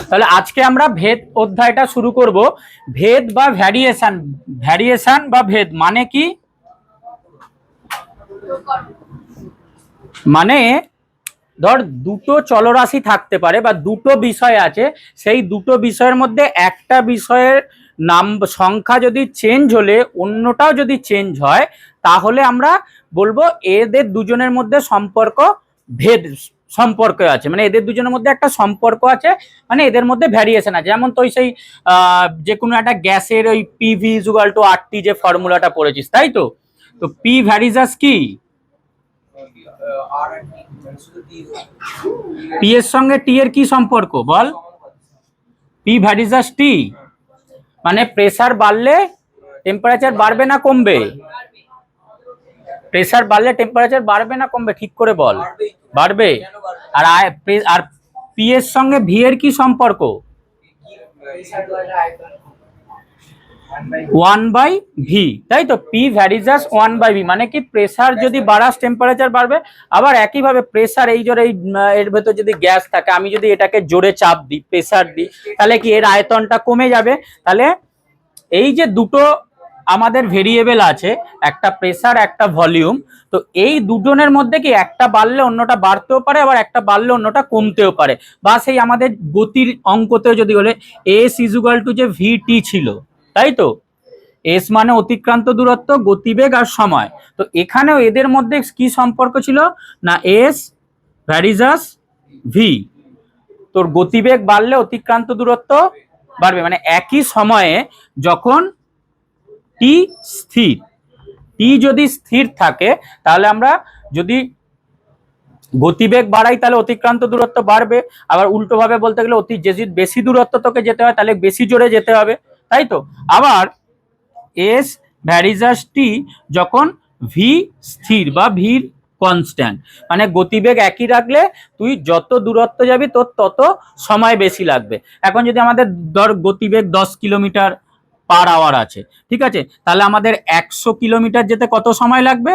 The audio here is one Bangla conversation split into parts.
তাহলে আজকে আমরা ভেদ অধ্যায়টা শুরু করব। ভেদ বা ভ্যারিয়েশন, ভ্যারিয়েশন বা ভেদ মানে কি? মানে ধর দুটো চলরাশি থাকতে পারে বা দুটো বিষয় আছে, সেই দুটো বিষয়ের মধ্যে একটা বিষয়ের নাম সংখ্যা যদি চেঞ্জ হলে অন্যটাও যদি চেঞ্জ হয়, তাহলে আমরা বলবো এদের দুজনের মধ্যে সম্পর্ক ভেদ সম্পর্ক আছে, মানে এদের দুজনের মধ্যে একটা সম্পর্ক আছে, মানে এদের মধ্যে ভ্যারিয়েশন আছে। যেমন তুই সেই যে কোনো একটা গ্যাসের ওই পিভি ইকুয়াল টু আরটি যে ফর্মুলাটা পড়েছিস, তাই তো? তো পি ভ্যারিজাস কি? পি এর সঙ্গে টি এর কি সম্পর্ক বল? পি ভ্যারিজাস টি, মানে প্রেসার বাড়লে টেম্পারেচার বাড়বে না কমবে? প্রেসার বাড়লে টেম্পারেচার বাড়বে না কমবে, ঠিক করে বল। বাড়বে। আর আর পি এর সঙ্গে ভি এর কি সম্পর্ক? 1/v, তাই তো? পি ভ্যারিজাস 1/v মানে কি প্রেসার যদি বাড়াস টেম্পারেচার বাড়বে। আবার একইভাবে প্রেসার এই জোরে এর ভেতর যদি গ্যাস থাকে, আমি যদি এটাকে জোরে চাপ দিই, প্রেসার দিই, তাহলে কি এর আয়তনটা কমে যাবে। তাহলে এই যে দুটো আমাদের ভেরিয়েবল আছে, একটা প্রেসার একটা ভলিউম, তো এই দুজনের মধ্যে কি একটা বাড়লে অন্যটা বাড়তেও পারে, আবার একটা বাড়লে অন্যটা কমতেও পারে। বা সেই আমাদের গতির অঙ্কতেও যদি বলে এস ইজুগাল টু যে ভিটি ছিল, তাই তো? এস মানে অতিক্রান্ত দূরত্ব, গতিবেগ আর সময়। তো এখানেও এদের মধ্যে কি সম্পর্ক ছিল না, এস ভ্যারিজাস ভি। তোর গতিবেগ বাড়লে অতিক্রান্ত দূরত্ব বাড়বে, মানে একই সময়ে যখন টি স্থির, টি যদি স্থির থাকে তাহলে আমরা যদি গতিবেগ বাড়াই তাহলে অতিক্রান্ত দূরত্ব বাড়বে। আবার উল্টো ভাবে বলতে গেলে যদি বেশি দূরত্ব তোকে যেতে হয় তাহলে বেশি জোরে যেতে হবে, তাই তো? আবার এস ভ্যারিজাস টি যখন ভি স্থির বা ভির কনস্ট্যান্ট, মানে গতিবেগ একই রাখলে তুই যত দূরত্ব যাবি তোর তত সময় বেশি লাগবে। এখন যদি আমাদের ধর গতিবেগ 10 কিলোমিটার/আওয়ার আছে, ঠিক আছে, তাহলে আমাদের 100 কিলোমিটার যেতে কত সময় লাগবে?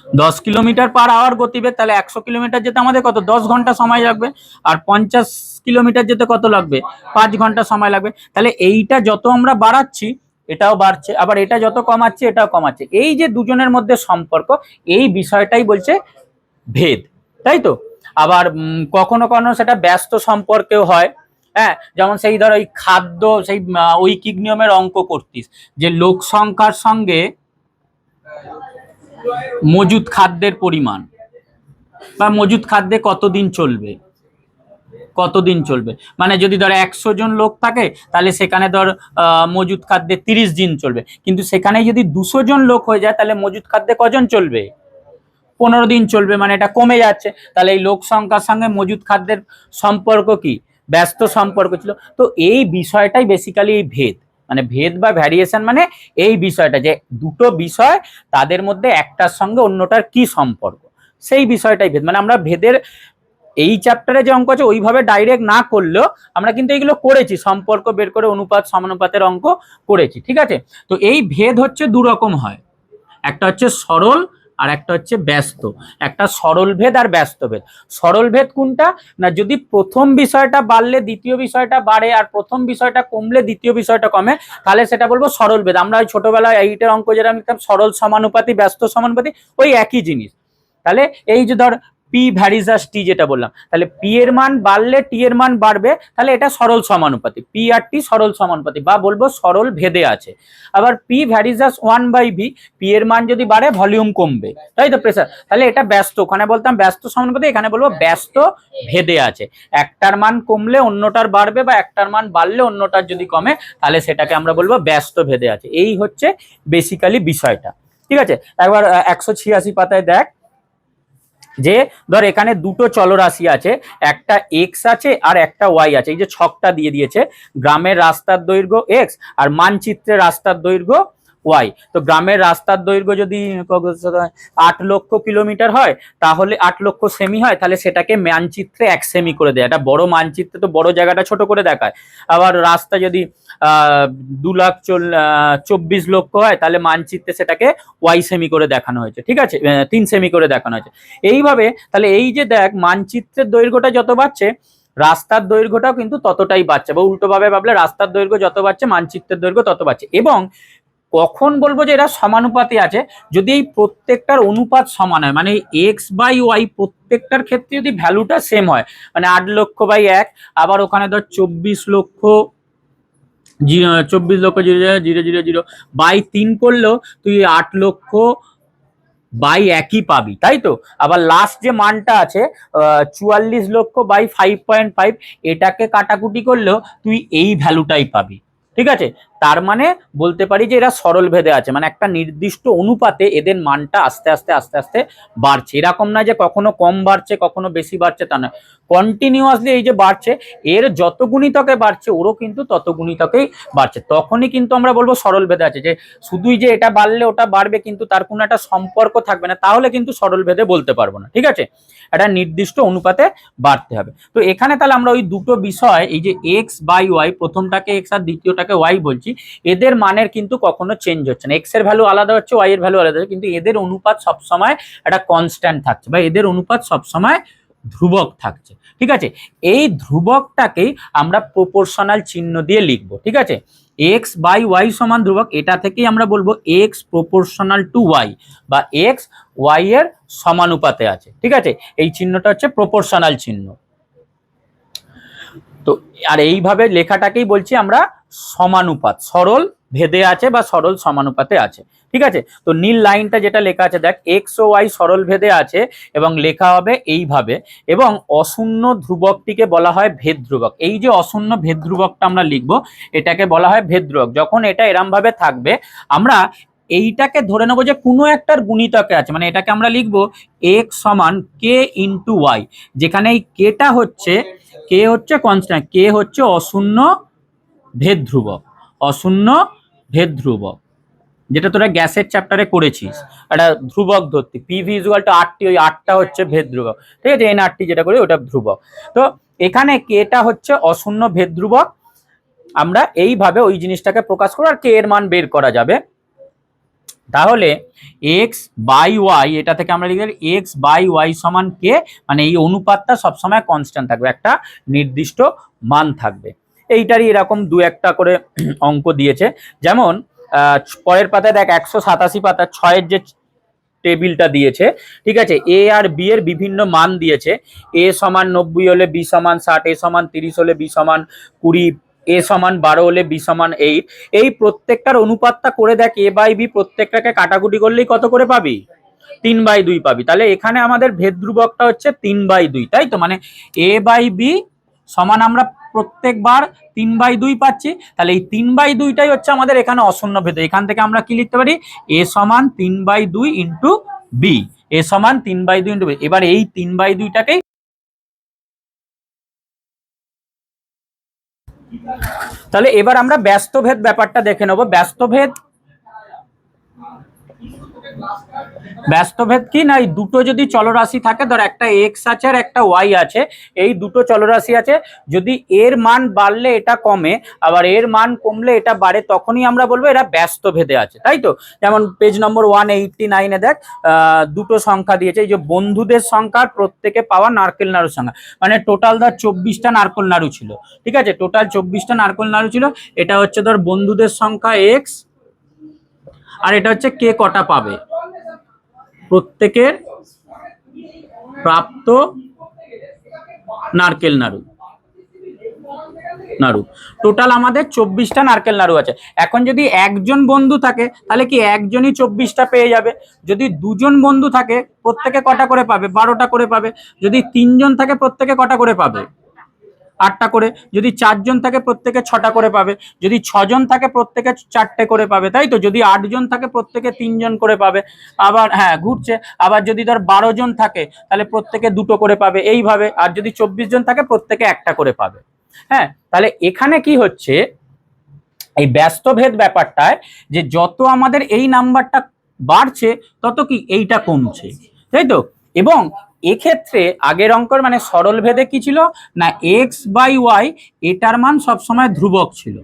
10 কিলোমিটার/আওয়ার গতিবেগ, তাহলে 100 কিলোমিটার যেতে আমাদের কত 10 ঘন্টা সময় লাগবে। আর 50 কিলোমিটার যেতে কত লাগবে? 5 ঘন্টা সময় লাগবে। তাহলে এইটা যত আমরা বাড়াচ্ছি এটাও বাড়ছে, আবার এটা যত কমাচ্ছে এটাও কমাচ্ছে। এই যে দুজনের মধ্যে সম্পর্ক, এই বিষয়টাই বলছে ভেদ, তাই তো? আবার কখনো কখনো সেটা ব্যস্ত সম্পর্কেও হয়। হ্যাঁ, যেমন সেই ধর ওই খাদ্য, সেই ঐকিক নিয়মের অঙ্ক করতিস, যে লোক সংখ্যার সঙ্গে মজুদ খাদ্যের পরিমাণ, বা মজুদ খাদ্যে কতদিন চলবে, কতদিন চলবে। মানে যদি ধর 100 জন লোক থাকে তাহলে সেখানে ধর মজুদ খাদ্যে 30 দিন চলবে, কিন্তু সেখানে যদি 200 জন লোক হয়ে যায় তাহলে মজুদ খাদ্যে কজন চলবে? 15 দিন চলবে, মানে এটা কমে যাচ্ছে। তাহলে এই লোক সংখ্যার সঙ্গে মজুদ খাদ্যের সম্পর্ক কি? ব্যস্ত সম্পর্ক ছিল। তো এই বিষয়টাই বেসিক্যালি এই ভেদ, মানে ভেদ বা ভ্যারিয়েশন মানে এই বিষয়টা, যে দুটো বিষয় তাদের মধ্যে একটার সঙ্গে অন্যটার কি সম্পর্ক, সেই বিষয়টাই ভেদ। মানে আমরা ভেদের এই চ্যাপ্টারে যে অঙ্ক আছে ওইভাবে ডাইরেক্ট না করলেও আমরা কিন্তু এগুলো করেছি, সম্পর্ক বের করে অনুপাত সমানুপাতের অঙ্ক করেছি, ঠিক আছে? তো এই ভেদ হচ্ছে দু রকম হয়, একটা হচ্ছে সরল আর একটা হচ্ছে ব্যস্ত। একটা সরল ভেদ আর ব্যস্ত ভেদ। সরল ভেদ কোনটা না, যদি প্রথম বিষয়টা বাড়লে দ্বিতীয় বিষয়টা বাড়ে আর প্রথম বিষয়টা কমলে দ্বিতীয় বিষয়টা কমে, তাহলে সেটা বলবো সরল ভেদ। আমরা ওই ছোটবেলায় এইটার অঙ্ক যেটা লিখতাম সরল সমানুপাতি ব্যস্ত সমানুপাতি, ওই একই জিনিস। তাহলে এই যে ধর পি ভ্যারিজাস টি যেটা বললাম, তাহলে পি এর মান বাড়লে টি এর মান বাড়বে, তাহলে এটা সরল সমানুপাতি, পি আর টি সরল সমানুপাতি বা বলবো সরল ভেদে আছে। আবার পি ভ্যারিজাস 1/ভি, পি এর মান যদি বাড়ে ভলিউম কমবে, তাই তো? প্রেসার, তাহলে এটা ব্যস্ত, ওখানে বলতাম ব্যস্ত সমানুপাতি, এখানে বলবো ব্যস্ত ভেদে আছে। একটার মান কমলে অন্যটার বাড়বে, বা একটার মান বাড়লে অন্যটার যদি কমে তাহলে সেটাকে আমরা বলবো ব্যস্ত ভেদে আছে। এই হচ্ছে বেসিক্যালি বিষয়টা, ঠিক আছে? একবার 186 পাতায় দেখ, যে ধর এখানে দুটো চলরাশি আছে, একটা এক্স আছে আর একটা ওয়াই আছে। এই যে ছকটা দিয়ে দিয়েছে, গ্রামের রাস্তার দৈর্ঘ্য এক্স আর মানচিত্রের রাস্তার দৈর্ঘ্য ওয়াই। তো গ্রামের রাস্তার দৈর্ঘ্য যদি 8 লক্ষ কিলোমিটার হয়, তাহলে 8 লক্ষ সেমি হয়, তাহলে সেটাকে মানচিত্রে 1 সেমি করে দেয়। এটা বড় মানচিত্রে তো বড় জায়গাটা ছোট করে দেখায়। আবার রাস্তা যদি 2,24,00,000 হয়, তাহলে মানচিত্রে সেটাকে ওয়াই সেমি করে দেখানো হয়েছে, ঠিক আছে, 3 সেমি করে দেখানো হয়েছে। এইভাবে তাহলে এই যে দেখ মানচিত্রের দৈর্ঘ্যটা যত বাড়ছে রাস্তার দৈর্ঘ্যটাও কিন্তু ততটাই বাড়ছে, বা উল্টোভাবে ভাবলে রাস্তার দৈর্ঘ্য যত বাড়ছে মানচিত্রের দৈর্ঘ্য তত বাড়ছে। এবং কখন বলবো যে এরা সমানুপাতে আছে, যদি এই প্রত্যেকটার অনুপাত সমান হয়, মানে এক্স বাই ওয়াই প্রত্যেকটার ক্ষেত্রে যদি ভ্যালুটা সেম হয়, মানে 8 লক্ষ/1, আবার ওখানে ধর 24 লক্ষ 24 লক্ষ 0,0,0,0 বাই 3 করলেও তুই 8 লক্ষ/1ই পাবি, তাই তো। আবার লাস্ট যে মানটা আছে 44 লক্ষ/5.5, এটাকে কাটাকুটি করলেও তুই এই ভ্যালুটাই পাবি, ঠিক আছে। তার মানে বলতে পারি যে এরা সরল ভেদে আছে, মানে একটা নির্দিষ্ট অনুপাতে এদের মানটা আস্তে আস্তে আস্তে আস্তে বাড়ছে। এরকম না যে কখনো কম বাড়ছে কখনো বেশি বাড়ছে, তা নয়, কন্টিনিউয়াসলি এই যে বাড়ছে, এর যত গুণিতকে বাড়ছে ওরও কিন্তু তত গুণিতকেই বাড়ছে। তখনই কিন্তু আমরা বলবো সরল ভেদে আছে। যে শুধুই যে এটা বাড়লে ওটা বাড়বে কিন্তু তার কোনো একটা সম্পর্ক থাকবে না, তাহলে কিন্তু সরল ভেদে বলতে পারবো না, ঠিক আছে। একটা নির্দিষ্ট অনুপাতে বাড়তে হবে। তো এখানে তাহলে আমরা ওই দুটো বিষয়, এই যে এক্স বাই ওয়াই, প্রথমটাকে এক্স আর দ্বিতীয়টাকে ওয়াই বলছি, এদের মানের কিন্তু কখনো চেঞ্জ হচ্ছে না। এক্স এর ভ্যালু আলাদা হচ্ছে, ওয়াই এর ভ্যালু আলাদা হচ্ছে, কিন্তু এদের অনুপাত সবসময় একটা কনস্ট্যান্ট থাকছে, বা এদের অনুপাত সবসময় ধ্রুবক থাকছে, ঠিক আছে। এই ধ্রুবকটাকেই আমরা প্রপোর্শনাল চিহ্ন দিয়ে লিখবো, ঠিক আছে। এক্স বাই ওয়াই সমান ধ্রুবক, এটা থেকেই আমরা বলবো এক্স প্রপোর্শনাল টু ওয়াই, বা এক্স ওয়াই এর সমানুপাতে আছে, ঠিক আছে। এই চিহ্নটা হচ্ছে প্রপোর্শনাল চিহ্ন। তো আর এইভাবে লেখাটাকেই বলছি আমরা সমানুপাত, সরল ভেদে আছে বা সরল সমানুপাতে আছে, ঠিক আছে। তো নীল লাইনটা যেটা লেখা আছে দেখ, এক্স ও ওয়াই সরল ভেদে আছে এবং লেখা হবে এইভাবে, এবং অশূন্য ধ্রুবকটিকে বলা হয় ভেদ ধ্রুবক। এই যে অশূন্য ভেদ ধ্রুবকটা আমরা লিখবো, এটাকে বলা হয় ভেদ ধ্রুবক। যখন এটা এরম ভাবে থাকবে, আমরা এইটাকে ধরে নেবো যে কোনো একটার গুণিতকে আছে, মানে এটাকে আমরা লিখবো এক্স সমান কে ইন্টু ওয়াই, যেখানে এই কেটা হচ্ছে, কে হচ্ছে কনস্ট্যান্ট, কে হচ্ছে অশূন্য ভেদ ধ্রুবক, অশূন্য ভেদ ধ্রুবক, যেটা তোরা গ্যাসের চ্যাপ্টারে করেছিস। একটা ধ্রুবক ধরতি পিভি ইকুয়াল টু আরটি, ওই আটটা হচ্ছে ভেদ ধ্রুবক, ঠিক আছে। এন আরটি যেটা করি ওটা ধ্রুবক। তো এখানে কেটা হচ্ছে অশূন্য ভেদ ধ্রুবক, আমরা এইভাবে ওই জিনিসটাকে প্রকাশ করব, আর কে এর মান বের করা যাবে। তাহলে এক্স বাই ওয়াই, এটা থেকে আমরা লিখে এক্স বাই ওয়াই সমান কে, মানে এই অনুপাতটা সবসময় কনস্ট্যান্ট থাকবে, একটা নির্দিষ্ট মান থাকবে। এইটারই এরকম দু একটা করে অঙ্ক দিয়েছে। যেমন পরের পাতায় দেখ 187 পাতা 6-এর যে টেবিলটা দিয়েছে, ঠিক আছে। এ আর বি এর বিভিন্ন মান দিয়েছে। এ সমান 90 হলে বি সমান 60, এ সমান 30 হলে বি সমান 20, এ সমান 12 হলে বি সমান 8। এই প্রত্যেকটার অনুপাতটা করে দেখ, এ বাই বি প্রত্যেকটাকে কাটাকুটি করলেই কত করে পাবি? 3/2 পাবি। তাহলে এখানে আমাদের ভেদ ধ্রুবকটা হচ্ছে 3/2, তাই তো। মানে এ বাই বি সমান আমরা প্রত্যেকবার 3/2 পাচ্ছি। তাহলে এই 3/2টাই হচ্ছে আমাদের এখানে অশূন্য ভেদ। এখান থেকে আমরা কি লিখতে পারি? এ সমান 3/2 ইন্টু বি, এ সমান 3/2 ইন্টু বি। এবার এই 3/2টাকেই, তাহলে এবার আমরা ব্যস্তভেদ ব্যাপারটা দেখে নেবো। ব্যস্তভেদ কি না, এই দুটো যদি চলরাশি থাকে, ধর একটা এক্স আছে আর একটা ওয়াই আছে, এই দুটো চলরাশি আছে, যদি এর মান বাড়লে এটা কমে, আবার এর মান কমলে এটা বাড়ে, তখনই আমরা বলবো এরা ব্যস্তভেদে আছে, তাই তো। যেমন পেজ নম্বর 189-এ দেখ দুটো সংখ্যা দিয়েছে, এই যে বন্ধুদের সংখ্যা, প্রত্যেকে পাওয়া নারকেল নাড়ুর সংখ্যা, মানে টোটাল ধর 24টা নারকেল নাড়ু ছিল, ঠিক আছে। টোটাল 24টা নারকেল নাড়ু ছিল। এটা হচ্ছে ধর বন্ধুদের সংখ্যা এক্স, আর এটা হচ্ছে কে কটা পাবে, প্রত্যেকের প্রাপ্ত নারকেল নাড়ু। টোটাল আমাদের 24টা নারকেল নাড়ু আছে। এখন যদি একজন বন্ধু থাকে তাহলে কি একজনই 24টা পেয়ে যাবে। যদি দুজন বন্ধু থাকে প্রত্যেকে কটা করে পাবে? 12টা করে পাবে। যদি তিনজন থাকে প্রত্যেকে কটা করে পাবে? 8টা করে। যদি 4জন থাকে প্রত্যেকে 6টা করে পাবে। যদি 6জন থাকে প্রত্যেকে 4টে করে পাবে, তাই তো। যদি 8জন থাকে প্রত্যেকে 3জন করে পাবে। আবার হ্যাঁ ঘুরছে, আবার যদি ধর 12জন থাকে তাহলে প্রত্যেকে 2টো করে পাবে, এইভাবে। আর যদি 24 জন থাকে প্রত্যেকে 1টা করে পাবে। হ্যাঁ, তাহলে এখানে কি হচ্ছে, এই ব্যস্তভেদ ব্যাপারটায় যে যত আমাদের এই নাম্বারটা বাড়ছে তত কি এইটা কমছে, তাই তো। এবং এক্ষেত্রে আগের অঙ্কর মানে সরল ভেদে কি ছিল না, এক্স বাই ওয়াই এটার মান সবসময় ধ্রুবক ছিল,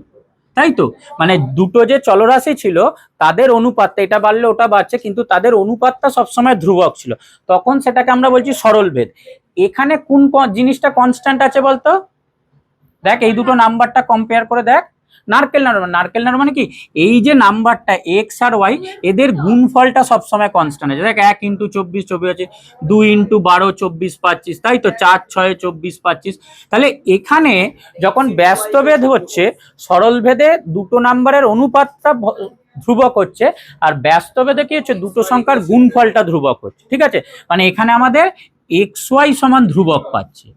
তাই তো। মানে দুটো যে চলরাশি ছিল তাদের অনুপাতটা, এটা বাড়লে ওটা বাড়ছে, কিন্তু তাদের অনুপাতটা সবসময় ধ্রুবক ছিল, তখন সেটাকে আমরা বলছি সরল ভেদ। এখানে কোন জিনিসটা কনস্ট্যান্ট আছে বলতো? দেখ এই দুটো নাম্বারটা কম্পেয়ার করে দেখ। নারকেল নাড়ু মানে কি, এই যে নাম্বারটা এক্স আর ওয়াই এদের গুণফলটা সবসময় কনস্ট্যান্ট আছে। দেখ 1 × 24 24 আছে, 2 × 12 24 25, তাই তো 4 6 24 25। তাহলে এখানে যখন ব্যস্তভেদ হচ্ছে, সরল ভেদে দুটো নাম্বারের অনুপাতটা ধ্রুবক হচ্ছে, আর ব্যস্তভেদে কি হচ্ছে, দুটো সংখ্যার গুণফলটা ধ্রুবক হচ্ছে। ঠিক আছে, মানে এখানে আমাদের এক্স ওয়াই সমান ধ্রুবক পাচ্ছি।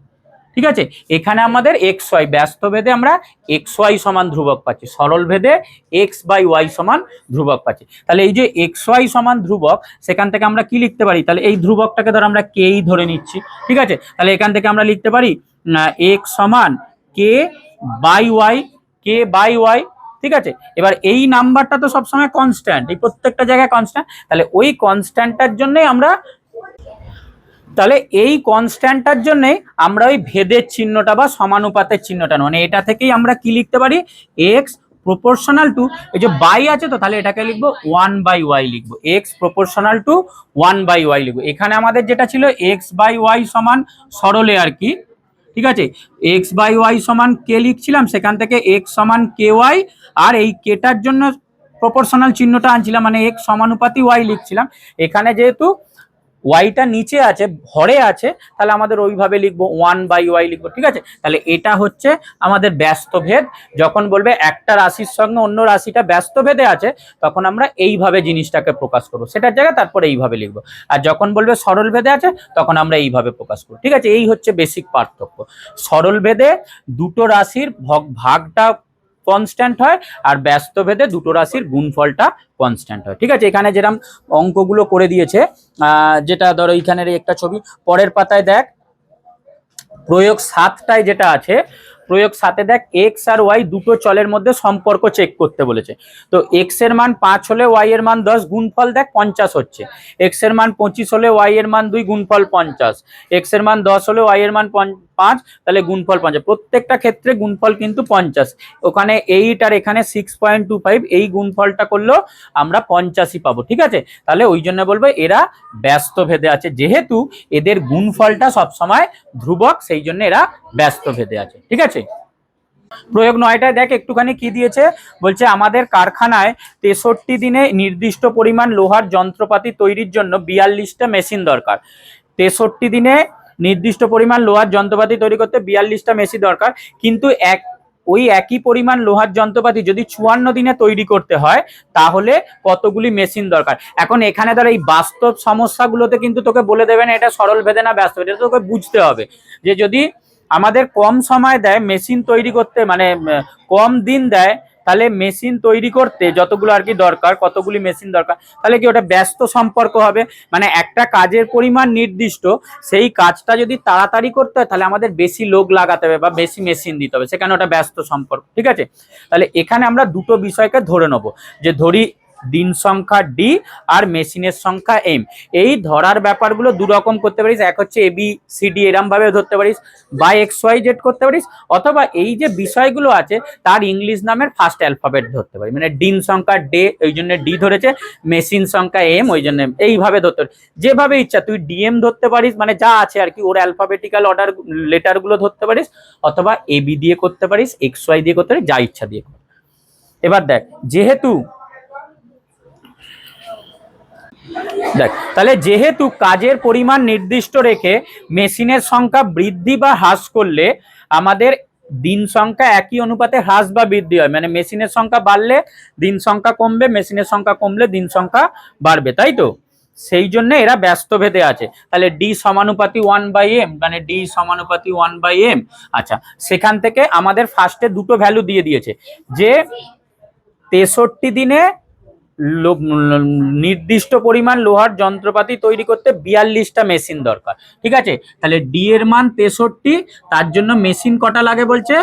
ঠিক আছে, এখানে আমাদের এক্স ওয়াই, ব্যস্ত ভেদে আমরা এক্স ওয়াই সমান ধ্রুবক পাচ্ছি, সরল ভেদে এক্স বাই ওয়াই সমান ধ্রুবক পাচ্ছি। তাহলে এই যে এক্স ওয়াই সমান ধ্রুবক, সেখান থেকে আমরা কি লিখতে পারি, তাহলে এই ধ্রুবকটাকে ধর আমরা কেই ধরে নিচ্ছি। ঠিক আছে, তাহলে এখান থেকে আমরা লিখতে পারি এক্স সমান k by y, k by y. ঠিক আছে, এবার এই নাম্বারটা তো সবসময় কনস্ট্যান্ট, এই প্রত্যেকটা জায়গায় কনস্ট্যান্ট, তাহলে ওই কনস্ট্যান্টটার জন্যই আমরা, তাহলে এই কনস্ট্যান্টটার জন্যই আমরা ওই ভেদের চিহ্নটা বা সমানুপাতের চিহ্নটা, মানে এটা থেকেই আমরা কি লিখতে পারি, এক্স প্রপোর্শনাল টু, এই যে বাই আছে তো, তাহলে এটাকে লিখবো 1/y লিখবো, এক্স প্রপোর্শনাল টু 1/y লিখবো। এখানে আমাদের যেটা ছিল এক্স বাই ওয়াই সমান সরলে আর কি, ঠিক আছে, এক্স বাই ওয়াই সমান কে লিখছিলাম, সেখান থেকে এক্স সমান কে ওয়াই, আর এই কেটার জন্য প্রপোর্শনাল চিহ্নটা আনছিলাম, মানে এক্স সমানুপাতি ওয়াই লিখছিলাম। এখানে যেহেতু ওয়াইটা নিচে আছে, ভরে আছে, তাহলে আমাদের ওইভাবে লিখবো 1/y লিখবো। ঠিক আছে, তাহলে এটা হচ্ছে আমাদের ব্যস্তভেদ। যখন বলবে একটা রাশির সঙ্গে অন্য রাশিটা ব্যস্তভেদে আছে, তখন আমরা এইভাবে জিনিসটাকে প্রকাশ করবো, সেটার জায়গায় তারপরে এইভাবে লিখবো। আর যখন বলবে সরল ভেদে আছে, তখন আমরা এইভাবে প্রকাশ করবো। ঠিক আছে, এই হচ্ছে বেসিক পার্থক্য। সরল ভেদে দুটো রাশির ভাগটা কনস্ট্যান্ট হয়, আর ব্যস্ত ভেদে দুটো রাশির গুণফলটা কনস্ট্যান্ট হয়। ঠিক আছে, এখানে যেরকম অঙ্কগুলো করে দিয়েছে, যেটা ধরো এইখানের একটা ছবি, পরের পাতায় দেখ প্রয়োগ 7টায় যেটা আছে, প্রয়োগ 7-এ দেখ এক্স আর ওয়াই দুটো চলের মধ্যে সম্পর্ক চেক করতে বলেছে। তো এক্স এর মান 5 হলে ওয়াই এর মান 10, গুণফল দেখ 50 হচ্ছে। এক্স এর মান 25 হলে ওয়াই এর মান 2, গুণফল 50। এক্স এর মান 10 হলে ওয়াই এর মান 5, তাহলে গুণফল 50। প্রত্যেকটা ক্ষেত্রে গুণফল কিন্তু 50। ওখানে 8 আর এখানে 6.25, এই গুণফলটা করলেও আমরা 85ই পাবো। ঠিক আছে, তাহলে ওই জন্য বলবো এরা ব্যস্ত ভেদে আছে, যেহেতু এদের গুণফলটা সবসময় ধ্রুবক, সেই জন্য এরা ব্যস্ত ভেদে আছে। ঠিক আছে, প্রয়োগ 9টায় দেখ একটুখানি কি দিয়েছে, বলছে আমাদের কারখানায় 63 দিনে নির্দিষ্ট পরিমাণ লোহার যন্ত্রপাতি তৈরির জন্য 42টা মেশিন দরকার। 63 দিনে নির্দিষ্ট পরিমাণ লোহার যন্ত্রপাতি তৈরি করতে 42টা মেশিন দরকার, কিন্তু ওই একই পরিমাণ লোহার যন্ত্রপাতি যদি 54 দিনে তৈরি করতে হয়, তাহলে কতগুলি মেশিন দরকার। এখন এখানে ধর এই বাস্তব সমস্যাগুলোতে কিন্তু তোকে বলে দেবে না এটা সরল ভেদে না ব্যস্ত ভেদে, তোকে বুঝতে হবে যে যদি আমাদের কম সময় দেয় মেশিন তৈরি করতে, মানে কম দিন দেয়, তাহলে মেশিন তৈরি করতে যতগুলো আর কি দরকার, কতগুলি মেশিন দরকার, তাহলে কি ওটা ব্যস্ত সম্পর্ক হবে। মানে একটা কাজের পরিমাণ নির্দিষ্ট, সেই কাজটা যদি তাড়াতাড়ি করতে হয়, তাহলে আমাদের বেশি লোক লাগাতে হবে বা বেশি মেশিন দিতে হবে, সেখানে ওটা ব্যস্ত সম্পর্ক। ঠিক আছে, তাহলে এখানে আমরা দুটো বিষয়কে ধরে নেবো, যে ধরি দিন সংখ্যা ডি আর মেশিনের সংখ্যা এম। এই ধরার ব্যাপারগুলো দু রকম করতে পারিস, এক হচ্ছে এ বি সি ডি এরম ভাবে ধরতে পারিস, বা এক্স ওয়াই জেড করতে পারিস, অথবা এই যে বিষয়গুলো আছে তার ইংলিশ নামের ফার্স্ট অ্যালফাবেট ধরতে পারি। মানে দিন সংখ্যা ডে, ওই জন্য ডি ধরেছে, মেশিন সংখ্যা এম, ওই জন্য এইভাবে ধরতে পারিস। যেভাবে ইচ্ছা তুই ডিএম ধরতে পারিস, মানে যা আছে আর কি ওর অ্যালফাবেটিক্যাল অর্ডার লেটার গুলো ধরতে পারিস, অথবা এ বি দিয়ে করতে পারিস, এক্স ওয়াই দিয়ে করতে পারিস, যা ইচ্ছা দিয়ে। এবার দেখ তাহলে যেহেতু কাজের পরিমাণ নির্দিষ্ট রেখে মেশিনের সংখ্যা বৃদ্ধি বা হ্রাস করলে আমাদের দিন সংখ্যা একই অনুপাতে হ্রাস বা বৃদ্ধি হয়। মানে মেশিনের সংখ্যা বাড়লে দিন সংখ্যা কমবে, মেশিনের সংখ্যা কমলে দিন সংখ্যা বাড়বে, তাই তো? সেই জন্য এরা ব্যস্ত ভেদে আছে। তাহলে ডি সমানুপাতি 1/m, মানে ডি সমানুপাতি 1/m। আচ্ছা, সেখান থেকে আমাদের ফার্স্টে দুটো ভ্যালু দিয়ে দিয়েছে, যে 63 দিনে নির্দিষ্ট পরিমাণ লোহার যন্ত্রপাতি তৈরি করতে 42টা মেশিন দরকার। ঠিক আছে, তাহলে ডি এর মান 63, তার জন্য মেশিন কটা লাগে বলছে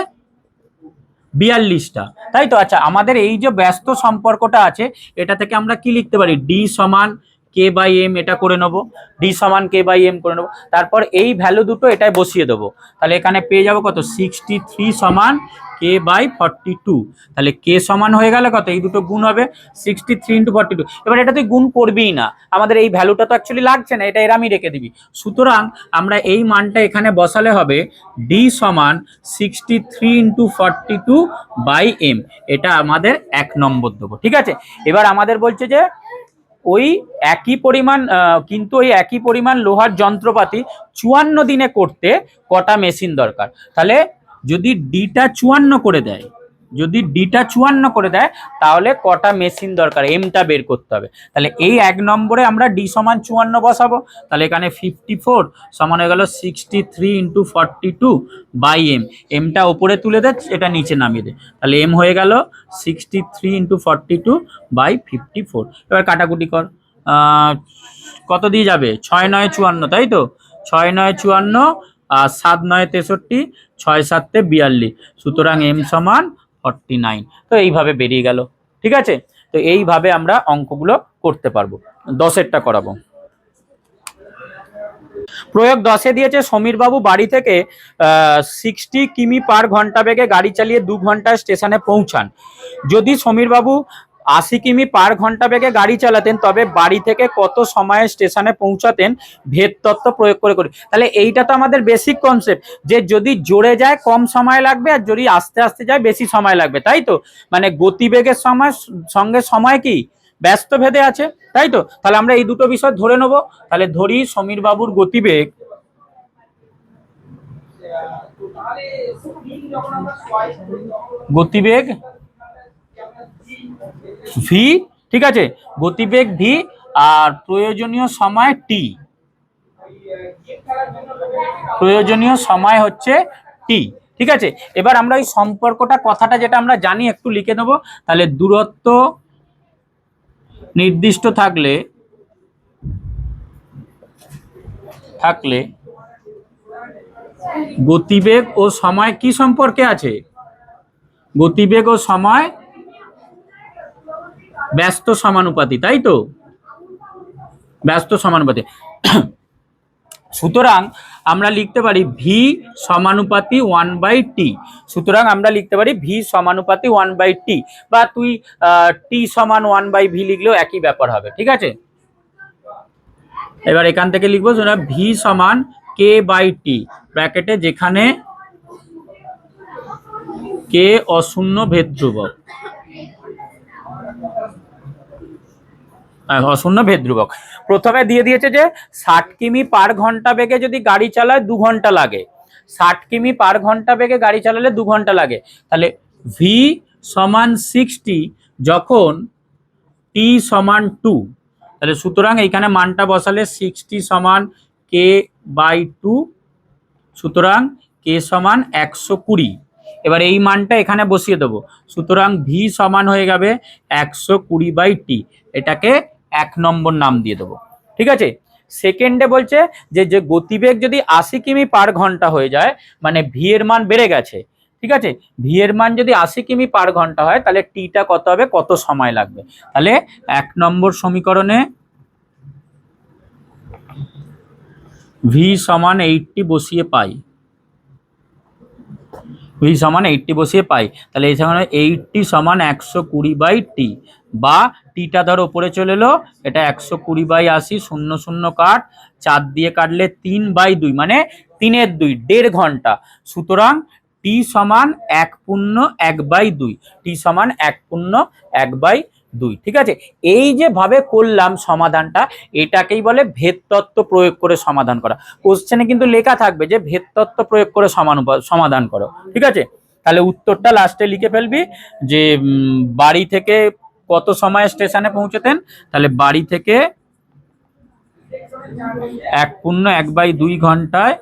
42টা, তাই তো? আচ্ছা, আমাদের এই যে ব্যস্ত সম্পর্কটা আছে, এটা থেকে আমরা কি লিখতে পারি, ডি সমান কে বাই এম এটা করে নেবো, ডি সমান কে বাই এম করে নেবো, তারপর এই ভ্যালু দুটো এটাই বসিয়ে দেবো। তাহলে এখানে পেয়ে যাবো কত, 63 সমান কে বাই 42। তাহলে কে সমান হয়ে গেল কত, এই দুটো গুণ হবে 63 ইন্টু 42। এবার এটা তুই গুণ করবিই না, আমাদের এই ভ্যালুটা তো অ্যাকচুয়ালি লাগছে না, এটা এরামই রেখে দিবি। সুতরাং আমরা এই মানটা এখানে বসালে হবে ডি সমান 63 ইন্টু 42 বাই এম, এটা আমাদের 1 নম্বর দেবো। ঠিক আছে, এবার আমাদের বলছে যে ওই একই পরিমাণ কিন্তু ওই একই পরিমাণ লোহার যন্ত্রপাতি 54 দিনে করতে কটা মেশিন দরকার। তাহলে যদি ডিটা 54 করে দেয়, যদি ডিটা 54 করে দেয় তাহলে কটা মেশিন দরকার, এমটা বের করতে হবে। তাহলে এই 1 নম্বরে আমরা ডি সমান 54 বসাবো। তাহলে এখানে 54 সমান হয়ে গেল 63 ইন্টু 42 বাই এম, এমটা ওপরে তুলে দে, এটা নিচে নামিয়ে দে। তাহলে এম হয়ে গেল 63 ইন্টু 42 বাই 54। এবার কাটাকুটি কর, কত দিয়ে যাবে, 6 9 54, তাই তো, 6 9 54 আর 7 9 63, 6 7 42, সুতরাং এম সমান 49। তো এইভাবে বেরিয়ে গেল। ঠিক আছে, তো এইভাবে আমরা অঙ্কগুলো করতে পারবো। 10এরটা করাবো। প্রয়োগ 10-এ দিয়েছে সমীর বাবু বাড়ি থেকে 60 কিমি পার ঘন্টা বেগে গাড়ি চালিয়ে 2 ঘন্টায় স্টেশনে পৌঁছান। যদি সমীর বাবু 80 কিমি পার ঘন্টা বেগে গাড়ি চালাতেন তবে বাড়ি থেকে কত সময়ে স্টেশনে পৌঁছাতেন, ভেদ তত্ত্ব প্রয়োগ করে করি। তাহলে এইটা তো আমাদের বেসিক কনসেপ্ট, যে যদি জোরে যায় কম সময় লাগবে আর যদি আস্তে আস্তে যায় বেশি সময় লাগবে, তাই তো। মানে গতিবেগের সময় সঙ্গে সময় কি ব্যস্ত ভেদে আছে, তাই তো। তাহলে আমরা এই দুটো বিষয় ধরে নেব। তাহলে ধরি সমীর বাবুর গতিবেগ গতিবেগ ভি, ঠিক আছে, গতিবেগ ভি আর প্রয়োজনীয় সময় টি, প্রয়োজনীয় সময় হচ্ছে টি। ঠিক আছে, এবার আমরা ওই সম্পর্কটা কথাটা যেটা আমরা জানি একটু লিখে নেব। তাহলে দূরত্ব নির্দিষ্ট থাকলে গতিবেগ ও সময় কি সম্পর্কে আছে, গতিবেগ ও সময় ব্যস্ত সমানুপাতি, তাই তো, ব্যস্ত সমানুপাতি। সুতরাং আমরা লিখতে পারি ভি সমানুপাতি 1/t। সুতরাং আমরা লিখতে পারি ভি সমানুপাতি 1/t, বা তুই টি সমান 1/v লিখলেও একই ব্যাপার হবে। ঠিক আছে, এবার এখান থেকে লিখবো ভি সমান কে বাই টি, ব্র্যাকেটে যেখানে কে অশূন্য ভেদ ধ্রুবক, অশূন্য ভেদ ধ্রুবক। প্রথমে দিয়ে দিয়েছে যে 60 কিমি পার ঘন্টা বেগে যদি গাড়ি চালায় 2 ঘন্টা লাগে, 60 কিমি পার ঘন্টা বেগে গাড়ি চালালে 2 ঘন্টা লাগে। তাহলে ভি সমান 60 যখন টি সমান 2, তাহলে সুতরাং এইখানে মানটা বসালে 60 সমান কে বাই 2, সুতরাং কে সমান 120। এবার এই মানটা এখানে বসিয়ে দেবো, সুতরাং ভি সমান হয়ে যাবে 120/t, এটাকে 1 নম্বর নাম দিয়ে দেবো। ঠিক আছে, সেকেন্ডে বলছে যে যে গতিবেগ যদি 80 কিমি পার ঘন্টা হয়ে যায়, মানে ভি এর মান বেড়ে গেছে। ঠিক আছে, ভি এর মান যদি 80 কিমি পার ঘন্টা হয় তাহলে টিটা কত হবে, কত সময় লাগবে। তাহলে 1 নম্বর সমীকরণে ভি সমান 80 বসিয়ে পাই, ভি সমান 80 বসিয়ে পাই। তাহলে এই সময় 80 সমান 120/t, বা টিটা ধর উপরে চলে এলো, এটা 120/80, 0 0 কাট, 4 দিয়ে কাটলে 3/2, মানে 3/2, 1.5 ঘন্টা। সুতরাং টি সমান 1/1/2, টি সমান 1/1/2। ঠিক আছে, এই যে ভাবে করলাম সমাধানটা, এটাকেই বলে ভেদ তত্ত্ব প্রয়োগ করে সমাধান করা। কোশ্চেনে কিন্তু লেখা থাকবে যে ভেদ তত্ত্ব প্রয়োগ করে সমাধান করো। ঠিক আছে, তাহলে উত্তরটা লাস্টে লিখে ফেলবি যে বাড়ি থেকে কত সময় স্টেশনে পৌঁছতেন। তাহলে বাড়ি থেকে 1/1/2 ঘন্টায়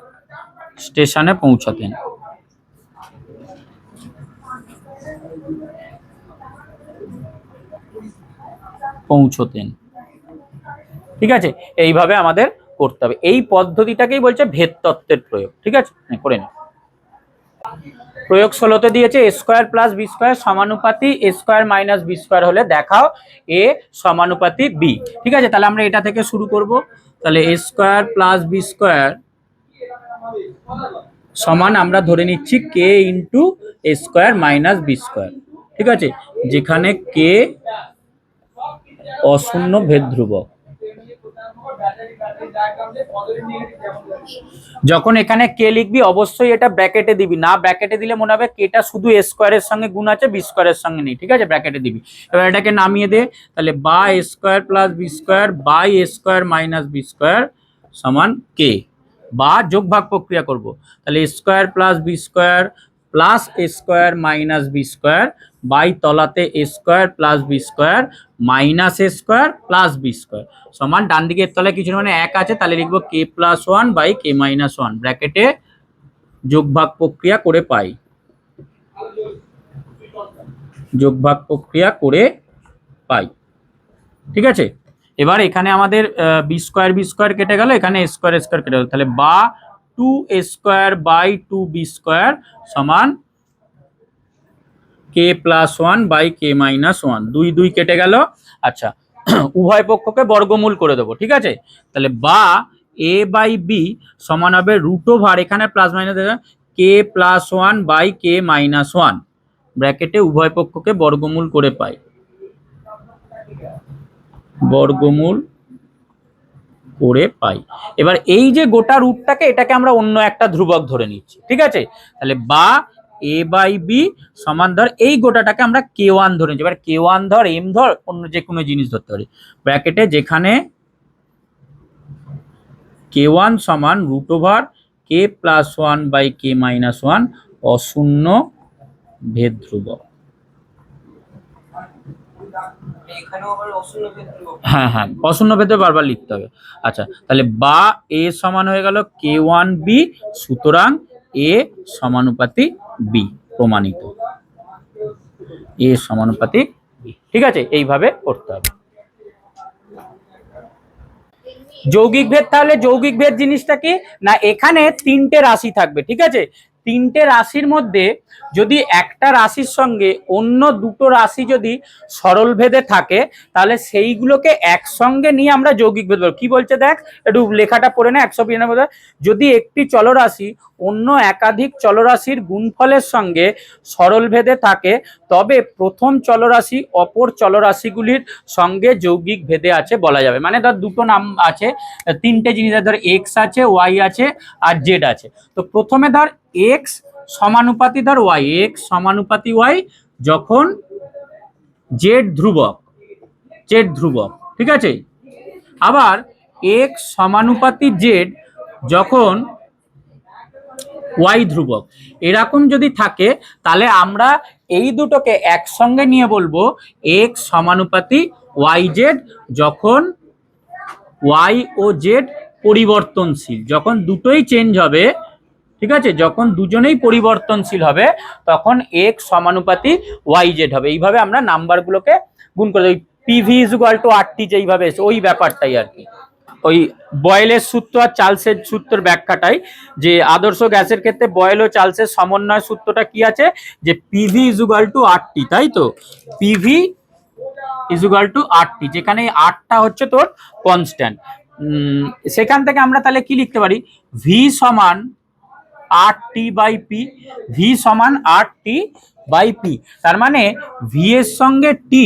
স্টেশনে পৌঁছতেন। ঠিক আছে, এইভাবে আমাদের করতে হবে। এই পদ্ধতিটাকেই বলছে ভেদ তত্ত্বের প্রয়োগ। ঠিক আছে, করে নে। প্রয়োগ 16তে দিয়েছে a square plus b square সমানুপাতি a square minus b square হলে দেখাও a সমানুপাতি b। ঠিক আছে, তাহলে আমরা এটা থেকে শুরু করব। তাহলে a square plus b square সমান আমরা ধরে নিচ্ছি k into a square minus b square. ঠিক আছে, যেখানে k অশূন্য ভেদ ধ্রুবক। যখন এখানে কে লিখবি অবশ্যই এটা ব্র্যাকেটে দিবি, না ব্র্যাকেটে দিলে মনে হবে কেটা শুধু এ স্কয়ারের সঙ্গে গুণ আছে, বি স্কয়ারের সঙ্গে নেই। ঠিক আছে, ব্র্যাকেটে দিবি। এবার এটাকে নামিয়ে দে, তাহলে বা a square plus b square by a square minus b square সমান কে, বা যোগ ভাগ প্রক্রিয়া করব। তাহলে a square plus b square plus a square minus b square by তলাতে a square plus b square minus a square plus b square সমান ডান দিকের তলায় কিছু মানে এক আছে, তাহলে লিখবো k plus one by k minus one, ব্র্যাকেটে যোগ ভাগ প্রক্রিয়া করে পাই, যোগ ভাগ প্রক্রিয়া করে পাই। ঠিক আছে, এবার এখানে আমাদের বি স্কয়ার কেটে গেল, এখানে এ স্কয়ার কেটে গেল, তাহলে বা 2a square by 2b square সমান k plus one by k minus one, 2 2 কেটে গেল। আচ্ছা, উভয় পক্ষকে বর্গমূল করে দেবো। ঠিক আছে, তাহলে বা এ বাই বি সমান হবে রুট ওভার, এখানে plus minus k plus one by k minus one, ব্র্যাকেটে উভয় পক্ষকে বর্গমূল করে পাই, বর্গমূল করে পাই। এবার এই যে গোটা রুটটাকে এটাকে আমরা অন্য একটা ধ্রুবক ধরে নিচ্ছি। ঠিক আছে, তাহলে বা এ বাই বি সমান ধর এই গোটাটাকে আমরা কে ওয়ান ধরে নিচ্ছি। এবার কে ওয়ান ধর, এম ধর, অন্য যে কোনো জিনিস ধরতে পারি, ব্র্যাকেটে যেখানে কে ওয়ান সমান root over k plus one by k minus one অশূন্য ভেদ ধ্রুবক। হ্যাঁ হ্যাঁ, অশূন্য ভেদে বারবার লিখতে হবে। আচ্ছা, তাহলে বা এ সমান হয়ে গেল কে ওয়ান বি, সুতরাং এ সমানুপাতি বি, প্রমাণিত এ সমানুপাতি বি। ঠিক আছে, এইভাবে করতে হবে। যৌগিক ভেদ, তাহলে যৌগিক ভেদ জিনিসটা কি না, এখানে তিনটে রাশি থাকবে। ঠিক আছে, তিনটে রাশির মধ্যে যদি একটা রাশির সঙ্গে অন্য দুটো রাশি যদি সরল ভেদে থাকে, তাহলে সেইগুলোকে একসঙ্গে নিয়ে আমরা যৌগিক ভেদ বলবো। কি বলছে দেখ, একটু লেখাটা পড়ে না। 195 যদি একটি চলরাশি অন্য একাধিক চলরাশির গুণফলের সঙ্গে সরল ভেদে থাকে, তবে প্রথম চলরাশি অপর চলরাশিগুলির সঙ্গে যৌগিক ভেদে আছে বলা যাবে। মানে ধর দুটো নাম আছে, তিনটে জিনিস, ধর এক্স আছে, ওয়াই আছে আর জেড আছে। তো প্রথমে ধর এক্স সমানুপাতি ধর ওয়াই, এক্স সমানুপাতি ওয়াই যখন জেড ধ্রুবক, জেড ধ্রুবক। ঠিক আছে, আবার এক্স সমানুপাতি জেড যখন ওয়াই ধ্রুবক, এরকম যদি থাকে তাহলে আমরা এই দুটোকে একসঙ্গে নিয়ে বলবো এক্স সমানুপাতি ওয়াই জেড যখন ওয়াই ও জেড পরিবর্তনশীল, যখন দুটোই চেঞ্জ হবে। ঠিক আছে, যখন দুজনেই পরিবর্তনশীল হবে তখন এক্স সমানুপাতি ওয়াই জেড হবে। এইভাবে আমরা নাম্বারগুলোকে গুণ করে দেব। PV is equal to RT যেইভাবে এসে ওই ব্যাপারটাই আর কি, ওই বয়েলের সূত্র আর চার্লসের সূত্রের ব্যাখ্যাটাই, যে আদর্শ গ্যাসের ক্ষেত্রে বয়েল ও চার্লসের সমন্বয় সূত্রটা কি আছে, যে PV is equal to RT, তাই তো, PV is equal to RT, যেখানে আরটা হচ্ছে তোর কনস্ট্যান্ট। সেখান থেকে আমরা তাহলে কি লিখতে পারি, ভি সমান আর টি বাই পি, ভি সমান আর টি বাই পি। তার মানে ভি এর সঙ্গে টি,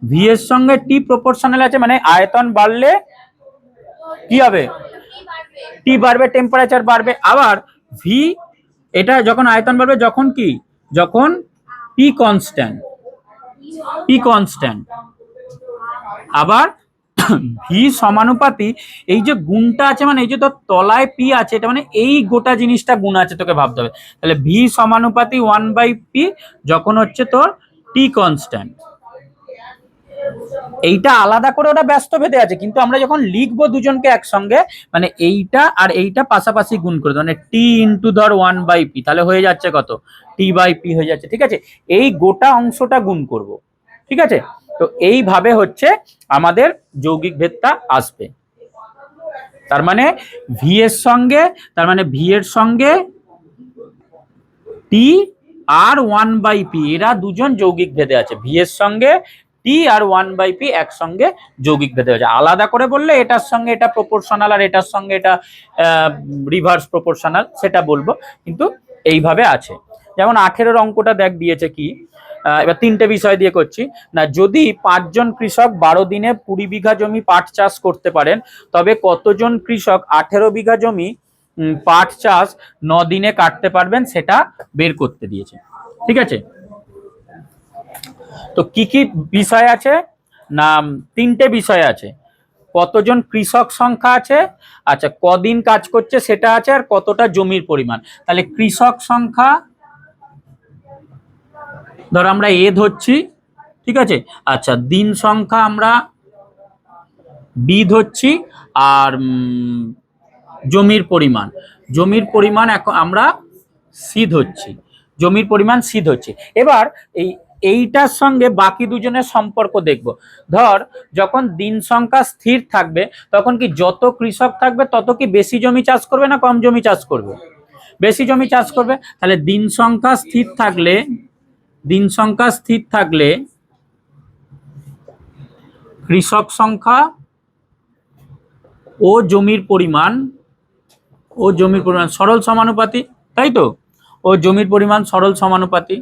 ভি এর সঙ্গে টি প্রপোর্শনাল আছে, মানে আয়তন বাড়লে কি হবে, টি বাড়বে, টেম্পারেচার বাড়বে। আবার ভি, এটা যখন আয়তন বাড়বে যখন কি, যখন পি কনস্ট্যান্ট, পি কনস্ট্যান্ট। আবার ভি সমানুপাতি, এই যে গুণটা আছে মানে এই যে তোর তলায় পি আছে, এটা মানে এই গোটা জিনিসটা গুণ আছে, তোকে ভাবতে হবে। তাহলে ভি সমানুপাতি 1/p যখন হচ্ছে তোর টি কনস্ট্যান্ট। এইটা আলাদা করে ওটা ব্যস্ত ভেদে আছে, কিন্তু আমরা যখন লিখবো দুজনকে একসঙ্গে, মানে এইটা আর এইটা পাশাপাশি গুণ করে, মানে টি ইন্টু ধর 1/p, তাহলে হয়ে যাচ্ছে কত, টি বাই পি হয়ে যাচ্ছে। ঠিক আছে, এই গোটা অংশটা গুণ করব। ঠিক আছে, তো এইভাবে হচ্ছে আমাদের যৌগিক ভেদটা আসবে। তার মানে ভি এর সঙ্গে, তার মানে ভি এর সঙ্গে টি টি আর 1/p, এরা দুজন যৌগিক ভেদে আছে। ভি এর সঙ্গে টি আর 1/p একসঙ্গে যৌগিক ভেদে আছে। আলাদা করে বললে এটার সঙ্গে এটা প্রপোর্শনাল আর এটার সঙ্গে এটা রিভার্স প্রপোর্শনাল, সেটা বলবো, কিন্তু এইভাবে আছে। যেমন 18 অঙ্কটা দেখ দিয়েছে কি, এবার তিনটে বিষয় দিয়ে করছি না। যদি 5 জন কৃষক 12 দিনে 20 বিঘা জমি পাট চাষ করতে পারেন, তবে কতজন কৃষক 18 বিঘা জমি পাট চাষ 9 দিনে কাটতে পারবেন, সেটা বের করতে দিয়েছে। ঠিক আছে, তো কি কি বিষয় আছে না, তিনটে বিষয় আছে। কতজন কৃষক সংখ্যা আছে, আচ্ছা কদিন কাজ করছে সেটা আছে, আর কতটা জমির পরিমাণ। তাহলে কৃষক সংখ্যা ধর আমরা এ ধরছি, ঠিক আছে। আচ্ছা দিন সংখ্যা আমরা বি ধরছি, আর জমির পরিমাণ এখন আমরা সি ধরছি, জমির পরিমাণ সি ধরছি। এবার এইটার সঙ্গে বাকি দুজনের সম্পর্ক দেখব। ধর যখন দিন সংখ্যা স্থির থাকবে, তখন কি যত কৃষক থাকবে তত কি বেশি জমি চাষ করবে না কম জমি চাষ করবে? বেশি জমি চাষ করবে। তাহলে দিন সংখ্যা স্থির থাকলে কৃষক সংখ্যা ও জমির পরিমাণ সরল সমানুপাতি, তাই তো? ও জমির পরিমাণ সরল সমানুপাতি।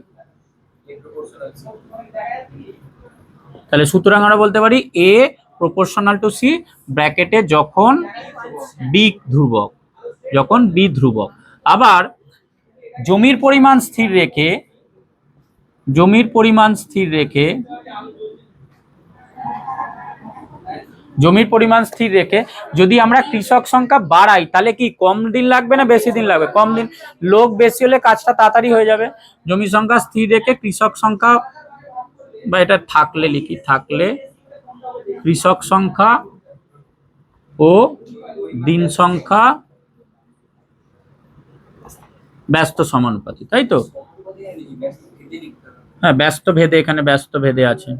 তাহলে সুতরাং আমরা বলতে পারি এ প্রপোর্শনাল টু সি, ব্র্যাকেটে যখন বি ধ্রুবক। আবার জমির পরিমাণ স্থির রেখে যদি আমরা কৃষক সংখ্যা বাড়াই, তাহলে কি কম দিন লাগবে না বেশি দিন লাগবে? কম দিন, লোক বেশি হলে কাজটা তাড়াতাড়ি হয়ে যাবে। জমি সংখ্যা স্থির রেখে কৃষক সংখ্যা, বা এটা থাকলে কৃষক সংখ্যা ও দিন সংখ্যা ব্যস্ত সমানুপাতি, তাই তো? হ্যাঁ, ব্যস্ত ভেদে, এখানে ব্যস্ত ভেদে আছে।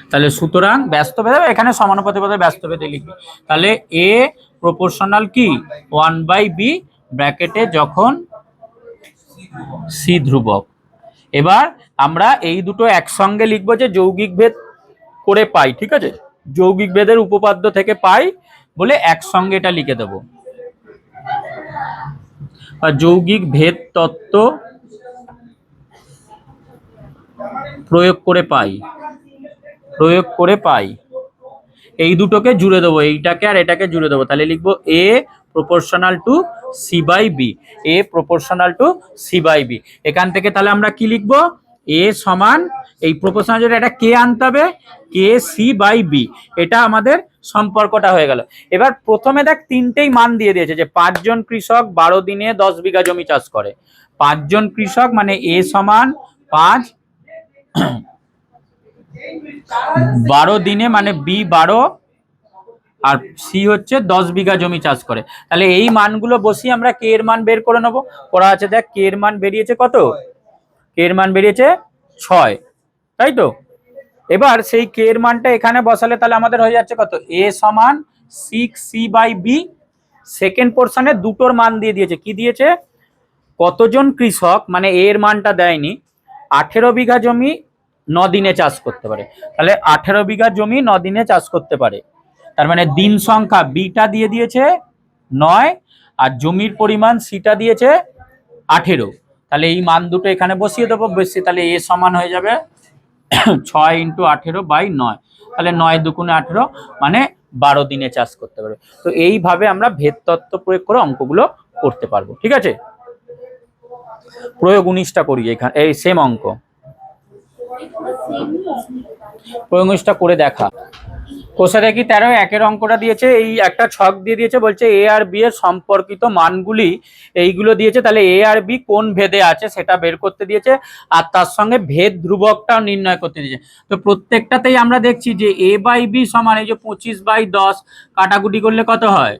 তাহলে সুতরাং ব্যস্ত ভেদে, এখানে সমানুপাতি পদে ব্যস্ত ভেদে লিখি। তাহলে এ প্রপোর্শনাল কি 1/b, ব্র্যাকেটে যখন সি ধ্রুবক। এবার আমরা এই দুটো একসঙ্গে লিখবো যে যৌগিক ভেদ করে পাই, ঠিক আছে? যৌগিক ভেদের উপপাদ্য থেকে পাই বলে একসঙ্গে এটা লিখে দেব। যৌগিক ভেদ তত্ত্ব প্রয়োগ করে পাই, এই দুটোকে জুড়ে দেবো, এইটাকে আর এটাকে জুড়ে দেবো। তাহলে লিখবো a proportional to c by b. এখান থেকে তাহলে আমরা কি লিখবো? এ সমান, এই প্রপোর্শনাল যেটা, এটা কে আনতে হবে, কে সি বাই বি, এটা আমাদের সম্পর্কটা হয়ে গেল। এবার প্রথমে দেখ তিনটেই মান দিয়ে দিয়েছে, যে 5 জন কৃষক 12 দিনে 10 বিঘা জমি চাষ করে। 5 জন কৃষক মানে এ সমান 5, 12 দিনে মানে বি 12, আর সি হচ্ছে 10 বিঘা জমি চাষ করে। তাহলে এই মানগুলো বসিয়ে আমরা কে এর মান বের করে নেবো। করা আছে, দেখ কে এর মান বেরিয়েছে কত? কে এর মান বেরিয়েছে 6, তাই তো? এবার সেই কে এর মানটা এখানে বসালে তাহলে আমাদের হয়ে যাচ্ছে কত? এ সমান 6c/b। সেকেন্ড পোর্শনে দুটোর মান দিয়ে দিয়েছে, কি দিয়েছে? কতজন কৃষক, মানে এর মানটা দেয়নি, 18 বিঘা জমি 9 দিনে চাষ করতে পারে। তাহলে 18 বিঘা জমি 9 দিনে চাষ করতে পারে, তার মানে দিন সংখ্যা বিটা দিয়ে দিয়েছে 9, আর জমির পরিমাণ সিটা দিয়েছে 18। তাহলে এই মান দুটো এখানে বসিয়ে দেবো, তাহলে এ সমান হয়ে যাবে 6 × 18/9। তাহলে 9 দুগুণে 18, মানে 12 দিনে চাষ করতে পারবে। তো এইভাবে আমরা ভেদ তত্ত্ব প্রয়োগ করে অঙ্কগুলো করতে পারবো, ঠিক আছে? প্রয়োগ 19টা করি এখানে, এই সেম অঙ্ক প্রয়োগ 19টা করে দেখা। কোষে দেখি 13 একের অঙ্কটা দিয়েছে, এই একটা ছক দিয়ে দিয়েছে, বলছে এ আর বি এর সম্পর্কিত মানগুলি এইগুলো দিয়েছে। তাহলে এ আর বি কোন ভেদে আছে সেটা বের করতে দিয়েছে, আর তার সঙ্গে ভেদ ধ্রুবকটাও নির্ণয় করতে দিয়েছে। তো প্রত্যেকটাতেই আমরা দেখছি যে এ বাই বি সমান, এই যে 25/10 কাটাকুটি করলে কত হয়?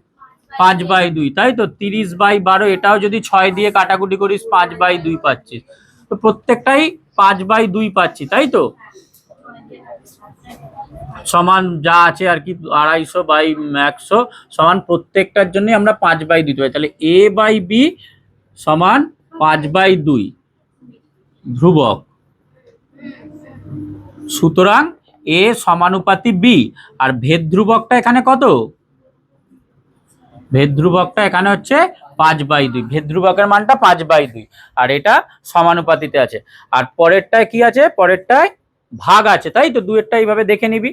5/2, তাই তো? 30/12, এটাও যদি 6 দিয়ে কাটাকুটি করিস 5/2 পাচ্ছিস। তো প্রত্যেকটাই 5/2 পাচ্ছি, তাই তো? সমান যা আছে আর কি 250/100 সমান প্রত্যেকটার জন্য আমরা 5/2 দিতে পারি। তাহলে a/b সমান 5/2 ধ্রুবক। সুতরাং a সমানুপাতি b। আর ভেদ ধ্রুবকটা এখানে কত? ভেদ ধ্রুবকটা এখানে হচ্ছে 5/2। ভেদ ধ্রুবকের মানটা 5/2 আর এটা সমানুপাতিতে আছে। আর পরেরটায় কি আছে? পরেরটায় ভাগ আছে, তাই তো। দুয়েরটা এইভাবে দেখে নিবি।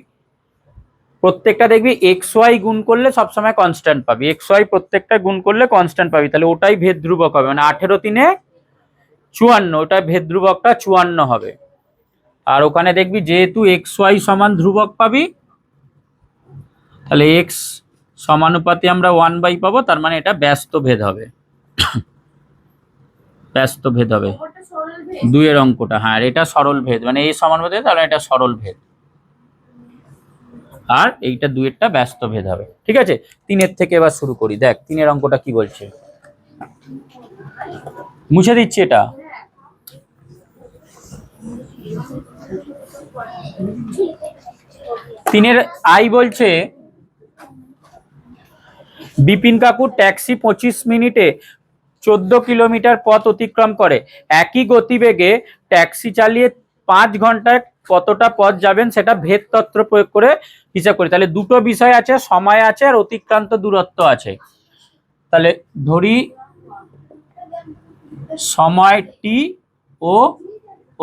প্রত্যেকটা দেখবি এক্স ওয়াই গুণ করলে সবসময় কনস্ট্যান্ট পাবি, এক্স ওয়াই প্রত্যেকটা গুণ করলে কনস্ট্যান্ট পাবি, তাহলে ওটাই ভেদ ধ্রুবক হবে। মানে 18×3 = 54, ওটাই ভেদ ধ্রুবকটা 54 হবে। আর ওখানে দেখবি যেহেতু এক্স ওয়াই সমান ধ্রুবক পাবি, তাহলে এক্স সমানুপাতি আমরা 1/, পাবো, তার মানে এটা ব্যস্ত ভেদ হবে। ব্যস্ত ভেদ হবে দুইয়ের অঙ্কটা। হ্যাঁ, এটা সরল ভেদ, মানে এই সমানুপাতি, তাহলে এটা সরল ভেদ। আর এইটা দুইয়েরটা ব্যস্ত ভেদ হবে। ঠিক আছে, 3-এর থেকে এবার শুরু করি। দেখ 3-এর অঙ্কটা কি বলছে, মুছে দিচ্ছি এটা। তিনের আই বলছে বিপিন কাকুর ট্যাক্সি 25 মিনিটে 14 কিলোমিটার পথ অতিক্রম করে। একই গতিবেগে ট্যাক্সি চালিয়ে 5 ঘন্টায় কতটা পথ যাবেন সেটা ভেদ তত্ত্ব প্রয়োগ করে হিসাব করি। তাহলে দুটো বিষয় আছে, সময় আছে আর অতিক্রান্ত দূরত্ব আছে। তাহলে ধরি সময় টি ও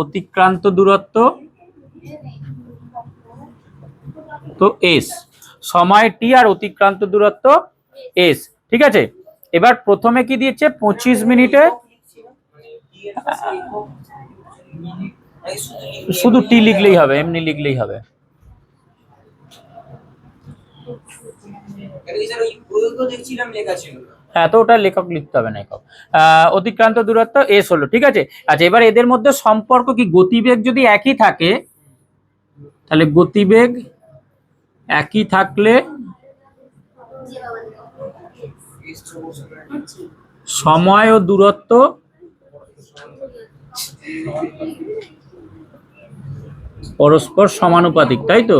অতিক্রান্ত দূরত্ব তো এস। সময় টি আর অতিক্রান্ত দূরত্ব এস। ঠিক আছে, এবার প্রথমে কি দিয়েছে? 25 মিনিটে, শুধু টি লিখলেই হবে, এমনি লিখলেই হবে। হ্যাঁ, তো ওটা লেখক লিখতে হবে না, একক। অতিক্রান্ত দূরত্ব এস হলো। ঠিক আছে, আচ্ছা এবার এদের মধ্যে সম্পর্ক কি? গতিবেগ যদি একই থাকে, তাহলে গতিবেগ একই থাকলে সময় ও দূরত্ব পরস্পর সমানুপাতিক, তাই তো।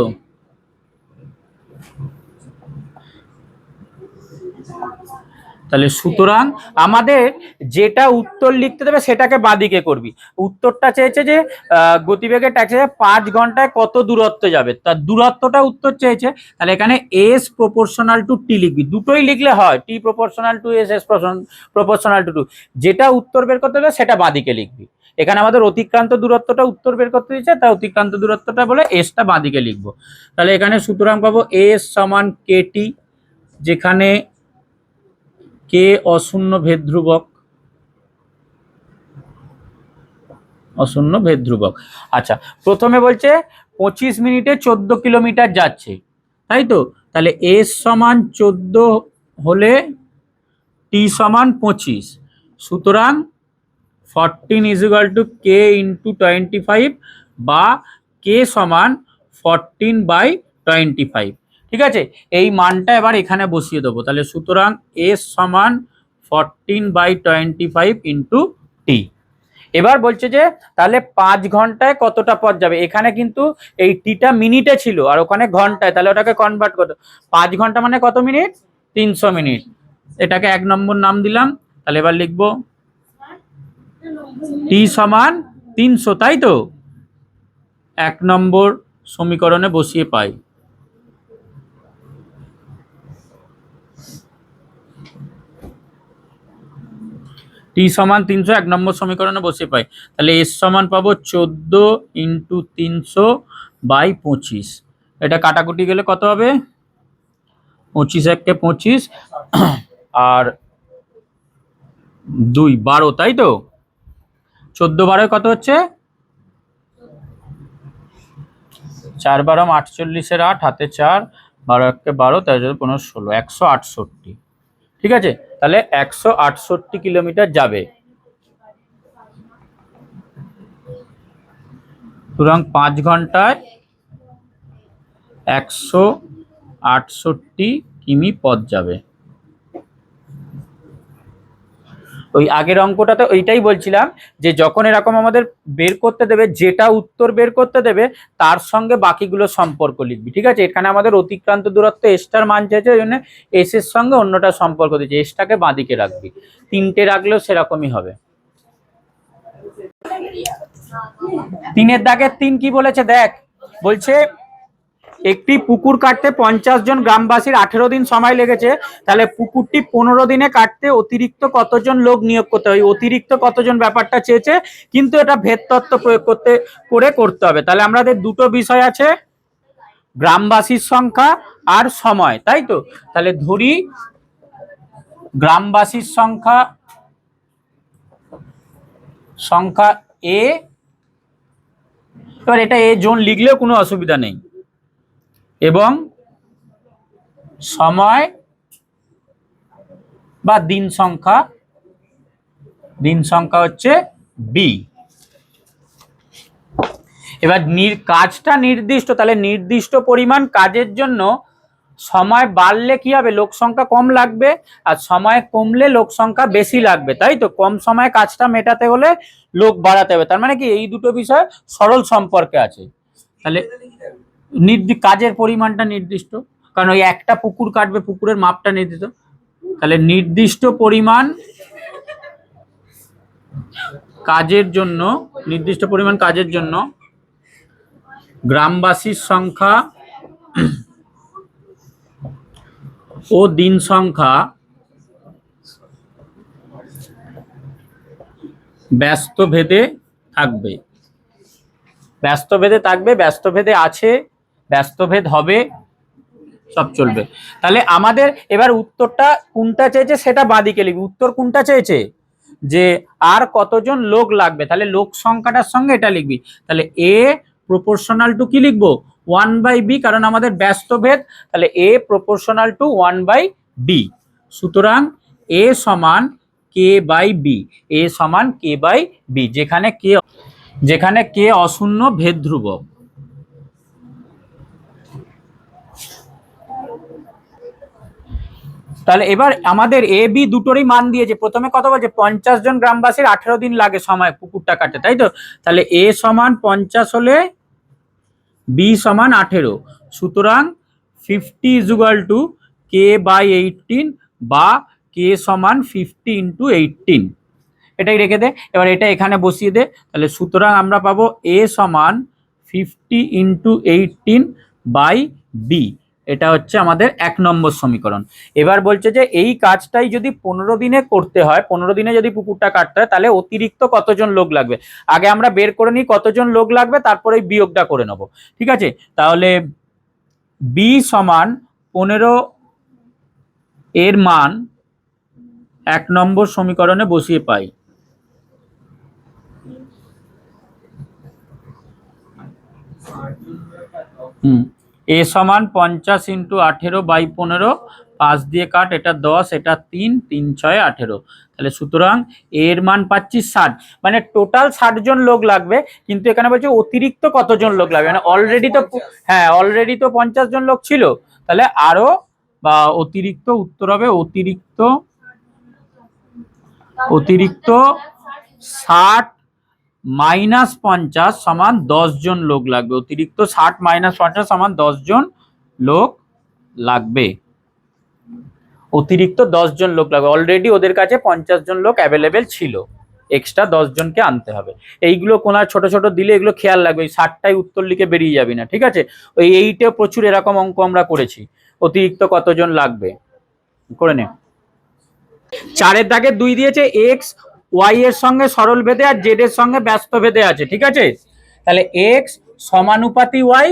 তাহলে সুতরাং আমাদের যেটা উত্তর লিখতে দেবে সেটাকে বাদিকে করবি। উত্তরটা চেয়েছে যে গতিবেগের ট্যাক্সি 5 ঘন্টায় কত দূরত্ব যাবে, তার দূরত্বটা উত্তর চেয়েছে। তাহলে এখানে এস প্রপোর্শনাল টু টি লিখবি, দুটোই লিখলে হয়, t proportional to s, s proportional to to. যেটা উত্তর বের করতে দেবে সেটা বাদিকে লিখবি। এখানে আমাদের অতিক্রান্ত দূরত্বটা উত্তর বের করতে দিচ্ছে, তাই অতিক্রান্ত দূরত্বটা বলে এসটা বাদিকে লিখবো। তাহলে এখানে সুতরাং পাবো এস সমান কেটি, যেখানে কে অশূন্য ভেদ ধ্রুবক, অশূন্য ভেদ ধ্রুবক। আচ্ছা, প্রথমে বলছে 25 মিনিটে 14 কিলোমিটার যাচ্ছে, তাই তো। তাহলে এস সমান 14 হলে টি সমান 25, সুতরাং 14 = k × 25 বা কে সমান 14/25। ঠিক আছে, এই মানটা এবার এখানে বসিয়ে দেবো। তাহলে সুতরাং এস সমান 14/25 × টি। এবার বলছে যে তাহলে 5 ঘন্টায় কতটা পথ যাবে। এখানে কিন্তু এই টিটা মিনিটে ছিল আর ওখানে ঘন্টায়, তাহলে ওটাকে কনভার্ট করতে 5 ঘন্টা মানে কত মিনিট? 300 মিনিট। এটাকে 1 নম্বর নাম দিলাম। তাহলে এবার লিখবো টি সমান 300, তাই তো। 1 নম্বর সমীকরণে বসিয়ে পাই। টি সমান 300 1 নম্বর সমীকরণে বসিয়ে পাই। তাহলে এস সমান পাবো 14 × 300/25। এটা কাটাকুটি গেলে কত হবে? 25 × 25 আর 2 12, তাই তো। 14 12 কত হচ্ছে? 4 12 48 8, হাতে 4, 12 1 12, 13 15 16, 168। ঠিক আছে, তাহলে 168 কিলোমিটার যাবে। সুতরাং 5 ঘন্টায় 168 কিমি পথ যাবে। ওই আগের অঙ্কটাতে ওইটাই বলছিলাম যে যখন এরকম আমাদের বের করতে দেবে, যেটা উত্তর বের করতে দেবে তার সঙ্গে বাকিগুলো সম্পর্ক লিখবি, ঠিক আছে। এখানে আমাদের অতিক্রান্ত দূরত্ব এসটার মান চাইছে, ওই জন্য এস এর সঙ্গে অন্যটা সম্পর্ক দিয়েছে, এসটাকে বাঁদিকে রাখবি, তিনটে রাখলেও সেরকমই হবে। 3-এর দাগের 3 কি বলেছে দেখ, বলছে একটি পুকুর কাটতে 50 জন গ্রামবাসীর 18 দিন সময় লেগেছে, তাহলে পুকুরটি 15 দিনে কাটতে অতিরিক্ত কতজন লোক নিয়োগ করতে হবে। অতিরিক্ত কতজন ব্যাপারটা চেয়েছে, কিন্তু এটা ভেদ তত্ত্ব প্রয়োগ করতে হবে। তাহলে আমাদের দুটো বিষয় আছে, গ্রামবাসীর সংখ্যা আর সময়, তাই তো। তাহলে ধরি গ্রামবাসীর সংখ্যা এ, এবার এটা এ জোন লিখলেও কোনো অসুবিধা নেই, এবং সময় বা দিন সংখ্যা হচ্ছে বি। এবার কাজটা নির্দিষ্ট, তাহলে নির্দিষ্ট পরিমাণ কাজের জন্য সময় বাড়লে কি হবে, লোক সংখ্যা কম লাগবে, আর সময় কমলে লোক সংখ্যা বেশি লাগবে, তাই তো। কম সময়ে কাজটা মেটাতে হলে লোক বাড়াতে হবে, তার মানে কি এই দুটো বিষয় সরল সম্পর্কে আছে। তাহলে কাজের পরিমাণটা নির্দিষ্ট, কারণ ওই একটা পুকুর কাটবে, পুকুরের মাপটা নির্দিষ্ট, তাহলে নির্দিষ্ট পরিমাণ কাজের জন্য গ্রামবাসীর সংখ্যা ও দিন সংখ্যা ব্যস্ত ভেদে থাকবে, ব্যস্ত ভেদে আছে, ব্যস্ত ভেদ হবে, সব চলবে। তাহলে আমাদের এবার উত্তরটা কোনটা চেয়েছে সেটা বাঁদিকে লিখবি। উত্তর কোনটা চেয়েছে, যে আর কতজন লোক লাগবে, তাহলে লোক সংখ্যাটার সঙ্গে এটা লিখবি। তাহলে এ প্রপোর্শনাল টু কি লিখবো, 1/b, কারণ আমাদের ব্যস্ত ভেদ, তাহলে এ প্রপোর্শনাল টু 1/b। সুতরাং এ সমান k/b, এ সমান k/b, যেখানে কে অশূন্য ভেদ ধ্রুবক। তাহলে এবার আমাদের এ বি দুটোরই মান দিয়েছে। প্রথমে কত বলছে, 50 জন গ্রামবাসীর 18 দিন লাগে সময় পুকুরটা কাটে, তাই তো। তাহলে এ সমান 50 হলে বি সমান 18, সুতরাং 50 = k/18 বা কে সমান 50 × 18, এটাই রেখে দে। এবার এটা এখানে বসিয়ে দে, তাহলে সুতরাং আমরা পাবো এ সমান 50 × 18/b, এটা হচ্ছে আমাদের 1 নম্বর সমীকরণ। এবার বলছে যে এই কাজটাই যদি 15 দিনে করতে হয়, 15 দিনে যদি পুকুরটা কাটতে হয়, তাহলে অতিরিক্ত কতজন লোক লাগবে। আগে আমরা বের করে নিই কতজন লোক লাগবে, তারপরে বিয়োগটা করে নেব, ঠিক আছে। তাহলে বি সমান 15 এর মান 1 নম্বর সমীকরণে বসিয়ে পাই। এ সমান 50 × 18/15, 5 দিয়ে কাট, এটা 10, এটা 3, 3 × 6 = 18, তাহলে সুতরাং এর মান পাচ্ছি 60, মানে টোটাল 60 জন লোক লাগবে, কিন্তু এখানে বলছে অতিরিক্ত কতজন লোক লাগবে, মানে অলরেডি তো 50 জন লোক ছিল, তাহলে আরো বা অতিরিক্ত, উত্তর হবে অতিরিক্ত 60 - 50 সমান 10 জন লোক লাগবে। অতিরিক্ত 60 - 50 সমান 10 জন লোক লাগবে। অতিরিক্ত 10 জন লোক লাগবে, অলরেডি ওদের কাছে 50 জন লোক অ্যাভেলেবেল ছিল, এক্সট্রা 10 জনকে আনতে হবে। এইগুলো কোন ছোট ছোট দিলে এগুলো খেয়াল রাখবে, 60টাই উত্তর লিখে বেরিয়ে যাবি না, ঠিক আছে। ওই 8-এ প্রচুর এরকম অঙ্ক আমরা করেছি, অতিরিক্ত কতজন লাগবে করে নে। 4-এর দাগে 2 দিয়েছে, এক্স ওয়াই এর সঙ্গে সরল ভেদে আর জেড এর সঙ্গে ব্যস্ত ভেদে আছে, ঠিক আছে। তাহলে এক্স সমানুপাতি ওয়াই,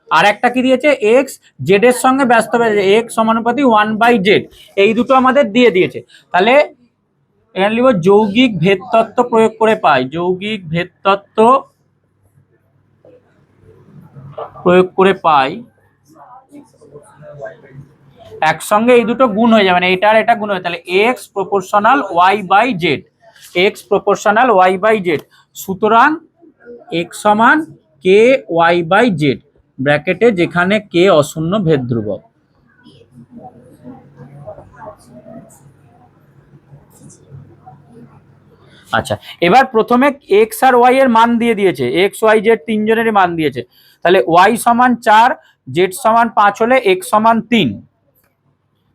আর একটা কি দিয়েছে, এক্স জেড এর সঙ্গে ব্যস্ত ভেদে, এক্স সমানুপাতি 1/z, এই দুটো আমাদের দিয়ে দিয়েছে। তাহলে এখানে লিখব যৌগিক ভেদ তত্ত্ব প্রয়োগ করে পাই, যৌগিক ভেদ তত্ত্ব প্রয়োগ করে পাই, একসঙ্গে এই দুটো গুণ হয়ে যাবে, মানে এটা আর এটা গুণ হয়ে, তাহলে x proportional y/z, x proportional y/z, সুতরাং এক্স সমান k/y/z ব্র্যাকেটে, যেখানে কে অশূন্য ভেদ ধ্রুবক। আচ্ছা, এবার প্রথমে এক্স আর ওয়াই এর মান দিয়ে দিয়েছে, এক্স ওয়াই জেড তিনজনেরই মান দিয়েছে। তাহলে ওয়াই সমান 4, জেড সমান 5 হলে এক্স সমান 3।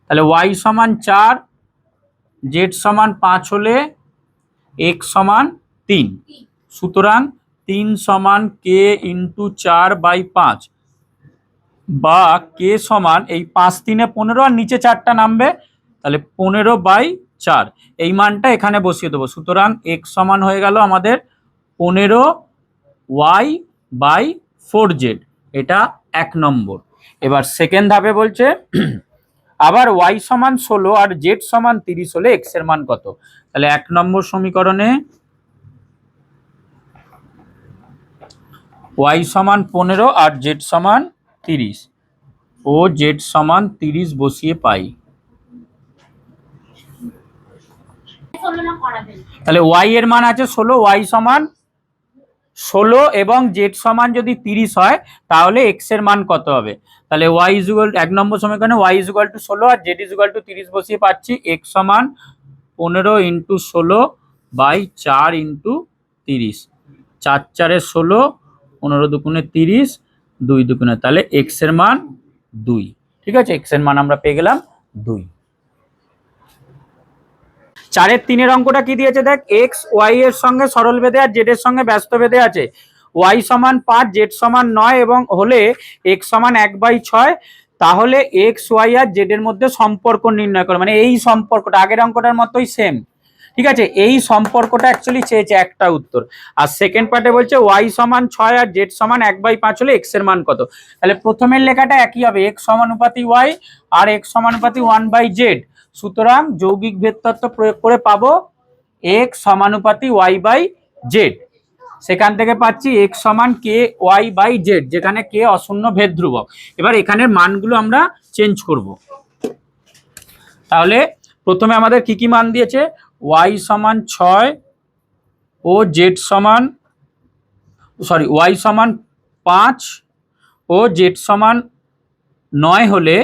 তাহলে ওয়াই সমান 4, জেড সমান 5 হলে এক্স সমান 3। সুতরাং 3 সমান কে ইন্টু 4/5, বা কে সমান এই 5 3 15 আর নিচে 4টা নামবে, তাহলে 15/4 এই মানটা এখানে বসিয়ে দেবো। সুতরাং এক্স সমান হয়ে গেল আমাদের 15y/4z, এটা 1 নম্বর। এবার সেকেন্ড ধাপে বলছে আবার y সমান 16 আর z সমান 30 হলে x এর মান কত। তাহলে 1 নম্বর সমীকরণে y সমান 15 আর z সমান 30 ও z সমান 30 বসিয়ে পাই। তাহলে y এর মান আছে 16, y সমান 16 এবং z সমান যদি 30 হয় তাহলে x এর মান কত হবে। তাহলে y ইকুয়াল 1 নম্বর সমীকরণে y ইকুয়াল টু 16 আর z ইকুয়াল টু 30 বসিয়ে পাচ্ছি। x সমান 15 ইন্টু 16/4 ইন্টু 30, 4 4 16, 15 দুগুণে 30, 2 দুগুণে, তাহলে x এর মান 2। ঠিক আছে, x এর মান আমরা পেয়ে গেলাম 2। 4-এর 3-এর অঙ্কটা কি দিয়েছে দেখ, এক্স ওয়াই এর সঙ্গে সরল বেঁধে আর জেড এর সঙ্গে ব্যস্ত বেঁধে আছে। ওয়াই সমান 5, জেড সমান 9 এবং হলে এক্স সমান 1/6, তাহলে এক্স ওয়াই আর জেড এর মধ্যে সম্পর্ক নির্ণয় করো। মানে এই সম্পর্কটা আগের অঙ্কটার মতোই সেম। ঠিক আছে, এই সম্পর্কটা অ্যাকচুয়ালি চেয়েছে একটা উত্তর। আর সেকেন্ড পার্টে বলছে ওয়াই সমান 6 আর জেড সমান 1/5 হলে এক্স এর মান কত। তাহলে প্রথমের লেখাটা একই হবে, এক্স সমানুপাতি ওয়াই আর এক্স সমানুপাতি 1/z। সুতরাং যৌগিক ভেদ তত্ত্ব প্রয়োগ করে পাবো এক্স সমানুপাতি y/z। সেখান থেকে পাচ্ছি এক্স সমান কে y/z, যেখানে কে অশূন্য ভেদ ধ্রুবক। এবার এখানের মানগুলো আমরা চেঞ্জ করব। তাহলে প্রথমে আমাদের কি কি মান দিয়েছে, y সমান 6 ও z সমান y সমান 5 ও z সমান 9 হলে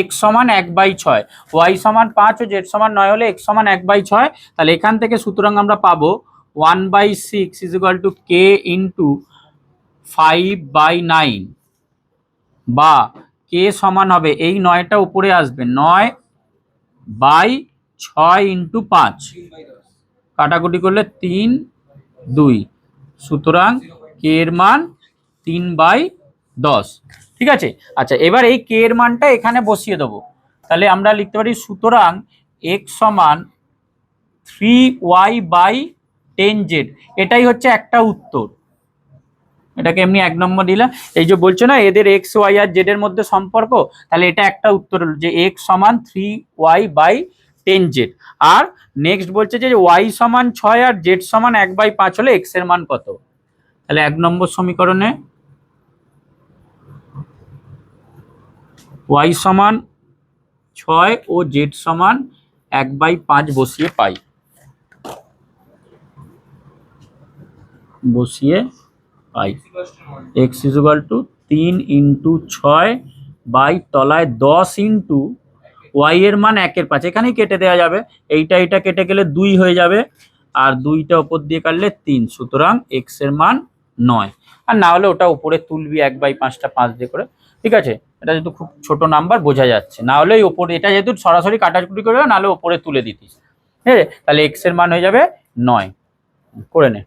x সমান 1/6, y সমান 5 ও z সমান 9 হলে x সমান 1/6। তাহলে এখান থেকে সুতরাং আমরা পাবো 1/6 is equal two k into 5/9, বা k সমান হবে এই 9টা উপরে আসবে 9/6 ইন্টু 5, কাটাকুটি করলে 3 2, সুতরাং k এর মান 3/10। ঠিক আছে, আচ্ছা এবার এই কে এর মানটা এখানে বসিয়ে দেবো। তাহলে আমরা লিখতে পারি সুতরাং x সমান 3y/10z, এটাই হচ্ছে একটা উত্তর। এটাকে এমনি 1 নম্বর দিলাম। এই যে বলছো না এদের এক্স ওয়াই আর জেড এর মধ্যে সম্পর্ক, তাহলে এটা একটা উত্তর হলো যে x সমান 3y/10z। আর নেক্সট বলছে যে y সমান 6 আর z সমান 1/5 হলে x এর মান কত। তাহলে 1 নম্বর সমীকরণে y সমান 6 ও z সমান 1/5 বসিয়ে পাই, x equal to 3 into 6 by তলায় 10 ইন্টু y এর মান 1/5, এখানেই কেটে দেওয়া যাবে, এইটা এটা কেটে গেলে 2 হয়ে যাবে, আর 2টা উপর দিয়ে কাটলে 3, সুতরাং x এর মান 9। আর না হলে ওটা উপরে তুলবি 1/5টা 5 দিয়ে করে। ঠিক আছে, এটা যেহেতু খুব ছোট নাম্বার বোঝা যাচ্ছে, না হলে ওপরে এটা যেহেতু সরাসরি কাটাকুটি করে না হলে ওপরে তুলে দিতিস। ঠিক আছে, তাহলে x এর মান হয়ে যাবে 9, করে নে।